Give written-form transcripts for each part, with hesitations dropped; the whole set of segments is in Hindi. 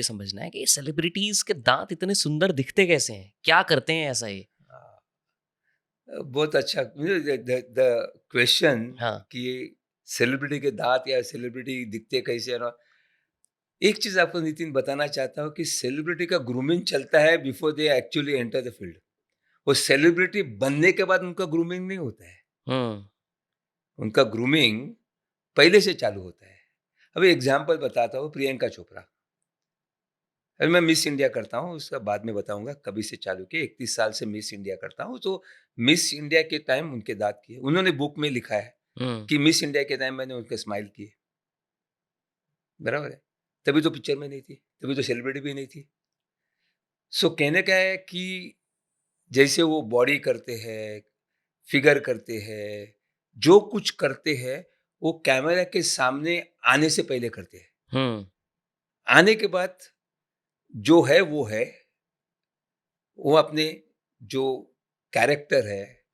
ये समझना है कि सेलिब्रिटीज के दांत इतने सुंदर दिखते कैसे हैं? क्या करते हैं ऐसा ये? बहुत अच्छा द क्वेश्चन हाँ। कि सेलिब्रिटी के दांत या सेलिब्रिटी दिखते कैसे है ना। एक चीज आपको नितिन बताना चाहता हूँ कि सेलिब्रिटी का ग्रूमिंग चलता है before they actually enter the field. वो सेलिब्रिटी बनने के बाद उनका ग्रूमिंग नहीं होता है। हुँ। उनका ग्रूमिंग पहले से चालू होता है। अभी एग्जाम्पल बताता हूँ, प्रियंका चोपड़ा। अभी मैं मिस इंडिया करता हूँ, उसका बाद में बताऊंगा कभी से चालू किया। 31 साल से मिस इंडिया करता हूँ। तो मिस इंडिया के टाइम उनके दांत किए, उन्होंने बुक में लिखा है हुँ। कि मिस इंडिया के टाइम मैंने उनके स्माइल किए। बराबर है। तभी तो पिक्चर में नहीं थी, तभी तो सेलिब्रिटी भी नहीं थी। सो कहने का है कि जैसे वो बॉडी करते हैं, फिगर करते हैं, जो कुछ करते हैं, वो कैमरा के सामने आने से पहले करते हैं। हुँ। आने के बाद जो है वो है। वो अपने जो कैरेक्टर है,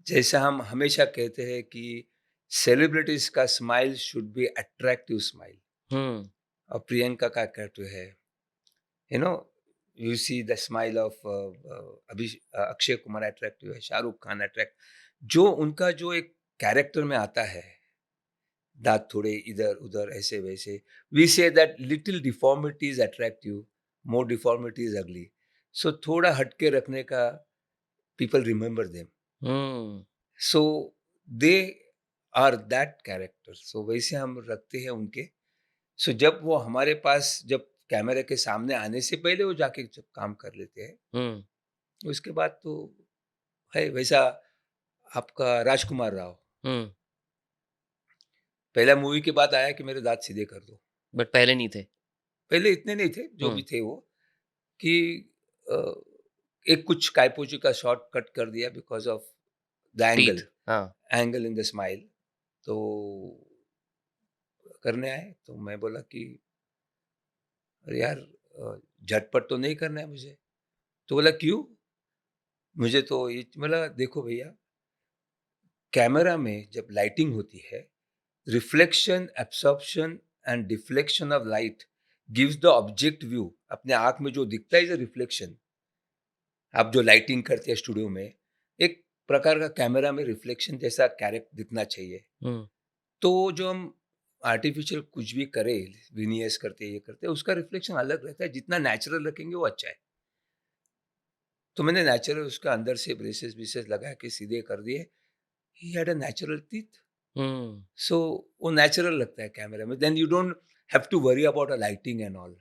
जैसा हम हमेशा कहते हैं कि सेलिब्रिटीज का smile should be attractive smile. हुँ। और प्रियंका का कैरेक्टर है, you know, you see the smile of Akshay Kumar attractive है, शाहरुख खान अट्रैक्ट। जो उनका जो एक कैरेक्टर में आता है, दांत थोड़े इधर उधर ऐसे वैसे, we say that little deformity is attractive, more deformity is ugly. So थोड़ा हटके रखने का, पीपल रिमेंबर देम। हुँ। So they are that character. So वैसे हम रखते हैं उनके। सो जब वो हमारे पास, जब कैमरे के सामने आने से पहले वो जाके जब काम कर लेते हैं, हुँ। उसके बाद तो है वैसा। आपका राजकुमार राव हुँ। पहला मूवी के बाद आया कि मेरे दांत सीधे कर दो। बट पहले नहीं थे। पहले इतने नहीं थे, जो भी हुँ। थे वो, कि अ, एक कुछ काइपोची का शॉट कट कर दिया because of the teeth. Angle, हाँ। Angle in the smile. तो करने आए तो मैं बोला कि अरे यार, झटपट तो नहीं करना है मुझे। तो बोला क्यों? मुझे तो ये बोला, देखो भैया, कैमरा में जब लाइटिंग होती है, reflection, absorption and deflection of light gives the object view. अपने आंख में जो दिखता है इज रिफ्लेक्शन। आप जो लाइटिंग करते हैं स्टूडियो में, एक प्रकार का कैमरा में रिफ्लेक्शन जैसा कैरेक्ट दिखना चाहिए। हुँ। तो जो हम आर्टिफिशियल कुछ भी करें, विनियर्स करते हैं, ये करते हैं, उसका रिफ्लेक्शन अलग रहता है। जितना नेचुरल रखेंगे वो अच्छा है। तो मैंने नेचुरल उसका अंदर से ब्रेसेस ब्रेसेस लगा के सीधे कर दिए। He had a natural teeth. हुँ। सो वो नेचुरल लगता है कैमरे में। Then you don't have to worry about a lighting and all.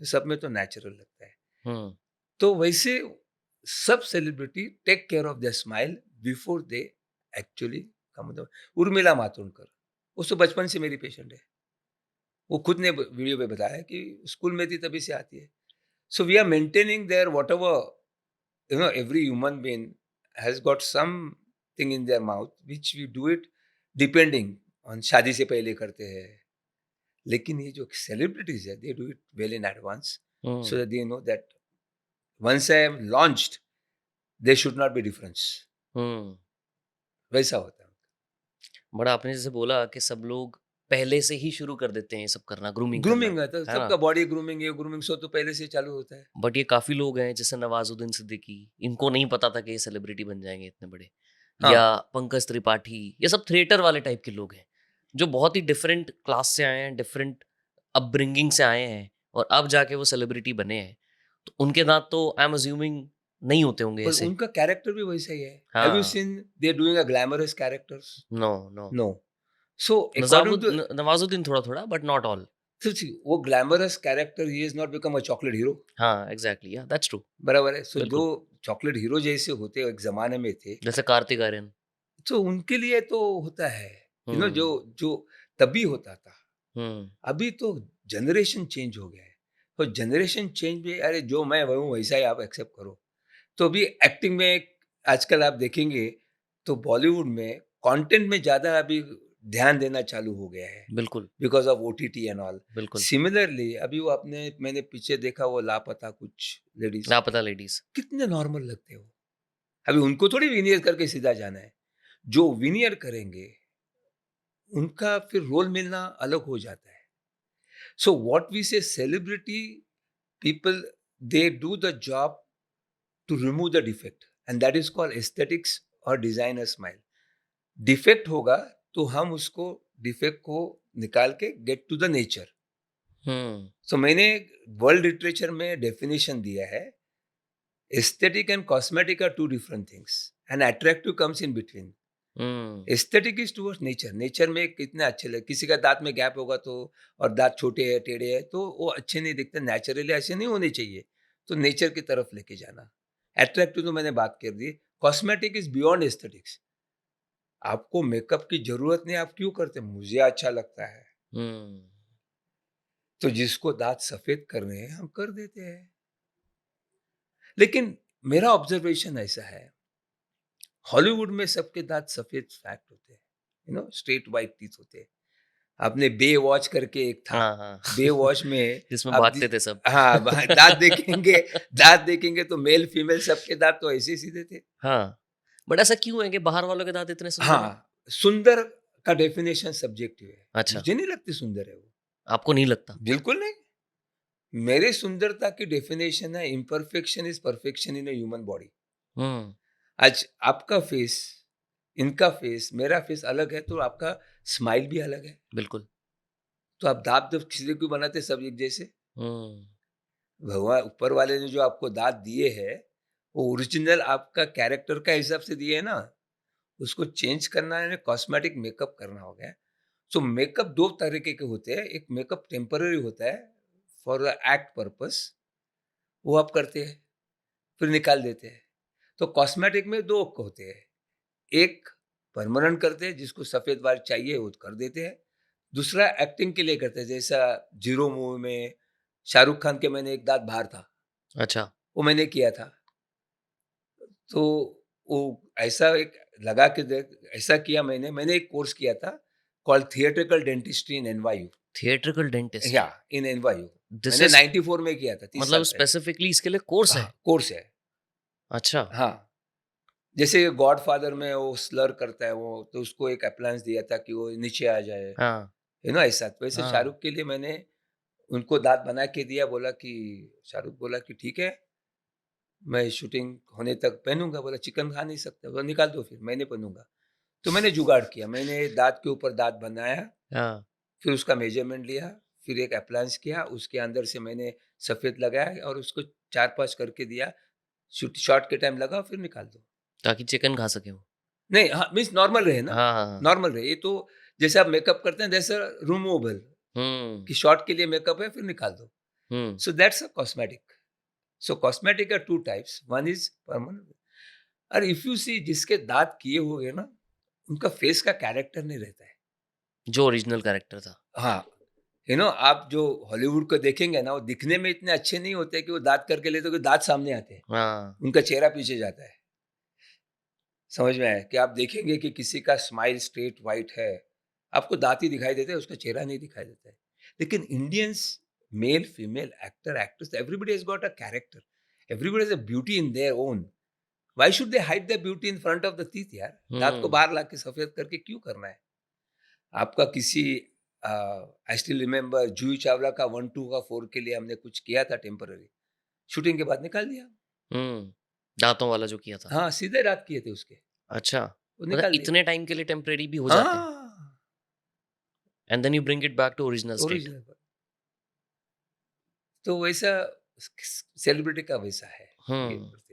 सब में तो नेचुरल लगता है। हुँ। तो वैसे सब celebrity take care of the smile before they actually come. Urmila Matondkar, वो तो बचपन से मेरी पेशेंट है। वो खुद ने वीडियो पे बताया कि स्कूल में थी तभी से आती है। So we are maintaining their whatever, you know, every human being has got something in their mouth which we do it depending on, शादी से पहले करते हैं। लेकिन ये जो सेलिब्रिटीज है, they do it well in advance, hmm. So that they know that once I am launched there should not be difference. Hmm. वैसा होता है। बड़ा आपने जैसे बोला कि सब लोग पहले से ही शुरू कर देते हैं ये सब करना, ग्रूमिंग करना, ग्रूमिंग है तो है ना? सबका बॉडी ग्रूमिंग, ये ग्रूमिंग सो तो पहले से चालू होता है। बट ये काफ़ी लोग हैं जैसे नवाज़ुद्दीन सिद्दीकी, इनको नहीं पता था कि ये सेलिब्रिटी बन जाएँगे इतने बड़े। हाँ। या पंकज त्रिपाठी, ये सब थिएटर वाले टाइप के लोग हैं, जो बहुत ही डिफरेंट क्लास से आए हैं, डिफरेंट अपब्रिंगिंग से आए हैं और अब जाके वो सेलिब्रिटी बने हैं। तो उनके दाँत तो आई एम अस्यूमिंग नहीं होते होंगे पर ऐसे। उनका कैरेक्टर भी वैसा ही है। हैव यू हाँ। Seen they are doing a glamorous characters? No, no. No. So according to, Nawazuddin थोड़ा-थोड़ा but not all. so see, वो glamorous character, he is not become a chocolate hero. हाँ, एग्ज़ैक्टली या दैट्स ट्रू। बराबर है। सो जो बिल्कुल, चॉकलेट हीरो जैसे होते एक जमाने में थे, जैसे कार्तिक आर्यन। तो उनके लिए तो होता है, यू नो, जो हुँ। जो तभी होता था। हुँ। अभी तो जनरेशन चेंज हो गया है। तो जनरेशन चेंज में, अरे जो मैं हूँ वैसा ही आप एक्सेप्ट करो। तो अभी एक्टिंग में आजकल आप देखेंगे तो बॉलीवुड में कंटेंट में ज्यादा अभी ध्यान देना चालू हो गया है, बिल्कुल, because of OTT and all. बिल्कुल। सिमिलरली अभी वो अपने, मैंने पीछे देखा वो लापता कुछ लेडीज, लापता लेडीज़। कितने नॉर्मल लगते हो। अभी उनको थोड़ी विनियर करके सीधा जाना है। जो विनियर करेंगे उनका फिर रोल मिलना अलग हो जाता है। So what we say, celebrity people, they do the job to remove the defect, and that is called aesthetics or designer smile. Defect होगा तो हम उसको डिफेक्ट को निकाल के get to the nature. Hmm. So मैंने वर्ल्ड लिटरेचर में डेफिनेशन दिया है, aesthetic and cosmetic are two different things and attractive comes in between. Hmm. Aesthetic is towards nature. Nature में कितने अच्छे लगे, किसी का दांत में गैप होगा तो, और दांत छोटे है टेढ़े है तो वो अच्छे नहीं दिखते. नेचुरली ऐसे नहीं होने चाहिए, तो नेचर की तरफ लेके जाना. अट्रैक्टिव तो मैंने बात कर दी. Cosmetic is beyond aesthetics. आपको मेकअप की जरूरत नहीं, आप क्यों करते? मुझे अच्छा लगता है. हम्म. तो जिसको दांत सफेद करने हैं हम कर देते हैं. लेकिन मेरा ऑब्जर्वेशन ऐसा है, हॉलीवुड में सबके दांत सफेद फैक्ट होते हैं, स्ट्रेट वाइट टीथ होते हैं. आपने बे वॉच करके एक था, हाँ हाँ. बे वॉच में जिसमें आप भागते थे सब. हाँ दांत देखेंगे, दांत देखेंगे तो मेल फीमेल सबके दांत तो ऐसे ही सीधे थे. हाँ. बट ऐसा क्यों है कि बाहर वालों के दांत इतने सुंदर हैं? हाँ, सुंदर का डेफिनेशन सब्जेक्टिव है. अच्छा. मुझे नहीं लगती सुंदर है वो, आपको नहीं लगता? बिल्कुल नहीं. मेरे सुंदरता की डेफिनेशन है, imperfection is perfection in a human body. Hmm. आज आपका फेस, इनका फेस, मेरा फेस अलग है, तो आपका स्माइल भी अलग है. बिल्कुल. तो आप दांत जब किसी को बनाते सब एक जैसे. हम्म. भगवान ऊपर वाले ने जो आपको दांत दिए हैं, वो ओरिजिनल आपका कैरेक्टर का हिसाब से दिए है ना. उसको चेंज करना है, कॉस्मेटिक मेकअप करना हो गया. सो मेकअप दो तरीके के होते हैं. एक मेकअप टेम्पररी होता है फॉर एक्ट पर्पस, वो आप करते हैं फिर निकाल देते हैं. तो कॉस्मेटिक में दो होते हैं. एक परमानेंट करते हैं, जिसको सफेद बाल चाहिए वो कर देते हैं. दूसरा एक्टिंग के लिए करते हैं, जैसा जीरो मूवी में शाहरुख खान के मैंने एक दांत बाहर था, अच्छा. वो मैंने किया था. तो वो ऐसा एक लगा के देख, ऐसा किया मैंने एक कोर्स किया था called theatrical dentistry in NYU. Theatrical dentist. या इन एनवायू दिस मैंने इज 94 में किया था, 30 मतलब साल पहले. स्पेसिफिकली इसके लिए कोर्स है? हाँ, कोर्स है. अच्छा. हाँ, जैसे गॉडफादर में वो स्लर करता है वो, तो उसको एक अप्लायंस दिया था कि वो नीचे आ जाए, हाँ. ऐसा. तो वैसे हाँ. शाहरुख के लिए मैंने उनको दांत बना के दिया. बोला कि शाहरुख बोला कि ठीक है, मैं शूटिंग होने तक पहनूंगा. बोला चिकन खा नहीं सकता, बोला निकाल दो फिर मैंने पहनूंगा. तो मैंने जुगाड़ किया, मैंने दांत के ऊपर दांत बनाया, हाँ. फिर उसका मेजरमेंट लिया, फिर एक अप्लायंस किया, उसके अंदर से मैंने सफेद लगाया और उसको 4-5 करके दिया. शॉट के टाइम लगा, फिर निकाल दो. ताकि चिकन खा सके वो. नहीं, हाँ, मीन्स नॉर्मल रहे ना, हाँ हाँ हाँ. नॉर्मल रहे. ये तो जैसे आप मेकअप करते हैं, जैसे रिमूवेबल, हम्म. कि शॉट के लिए मेकअप है फिर निकाल दो. Hmm. So that's a cosmetic. So cosmetic are two types, one is permanent. और इफ यू सी, जिसके दांत किए हुए ना, उनका फेस का कैरेक्टर नहीं रहता है. जो ओरिजिनल कैरेक्टर था. हाँ, आप जो हॉलीवुड को देखेंगे ना, वो दिखने में इतने अच्छे नहीं होते कि वो दांत करके लेते तो दांत सामने आते हैं, हाँ. उनका चेहरा पीछे जाता है. समझ में आया कि आप देखेंगे कि किसी का स्माइल स्ट्रेट वाइट है, आपको दांत ही दिखाई देते हैं, उसका चेहरा नहीं दिखाई देता है. लेकिन Indians, male female actor actress, everybody has got a character, everybody has a beauty in their own. Why should they hide the beauty in front of the teeth यार? दांत को हम्म. बाहर ला के सफेद करके क्यों करना है? आपका किसी, I still remember Juhi Chawla का 1-2 का 4 के लिए हमने कुछ किया था टेम्पररी, शूटिंग के बाद निकाल दिया. हम्म. दांतों वाला जो किया था. हाँ, सीधे दांत किए थे उसके, अच्छा. वो मतलब निकाल दिए. इतने टाइम के लिए टेम्परेरी भी हो जाते हैं. हाँ, and then you bring it back to original state. Original. तो वैसा सेलिब्रिटी का वैसा है, ये हम्म. करते